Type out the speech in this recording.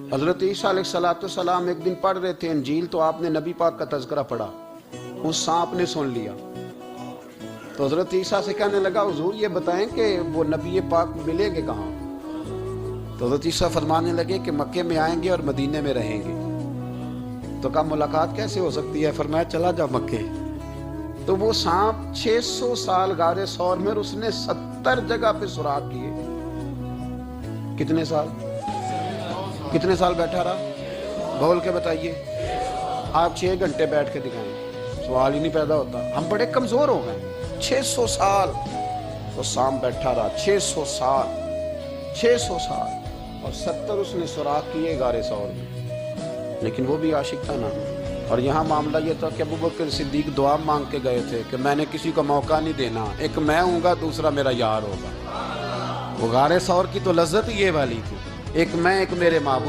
حضرت عیسیٰ علیہ السلام ایک دن پڑھ رہے تھے انجیل، تو آپ نے نبی پاک کا تذکرہ پڑھا، اس سانپ نے سن لیا، تو حضرت عیسیٰ سے کہنے لگا حضور یہ بتائیں کہ وہ نبی پاک ملیں گے کہاں؟ تو حضرت عیسیٰ فرمانے لگے کہ مکے میں آئیں گے اور مدینے میں رہیں گے۔ تو کہا ملاقات کیسے ہو سکتی ہے؟ فرمایا چلا جا مکے۔ تو وہ سانپ 600 سال غار ثور میں، اور اس نے 70 جگہ پہ سوراخ کیے۔ کتنے سال بیٹھا رہا؟ بول کے بتائیے۔ آپ 6 گھنٹے بیٹھ کے دکھائیں، سوال ہی نہیں پیدا ہوتا۔ ہم بڑے کمزور ہو گئے۔ 600 سال تو سانپ بیٹھا رہا، 600 سال اور 70 اس نے سوراخ کیے غار ثور میں، لیکن وہ بھی عاشق تھا نا۔ اور یہاں معاملہ یہ تھا کہ ابوبکر صدیق دعا مانگ کے گئے تھے کہ میں نے کسی کو موقع نہیں دینا، ایک میں ہوں گا، دوسرا میرا یار ہوگا۔ وہ غار ثور کی تو لذت یہ والی تھی، ایک میں، ایک میرے محبوب۔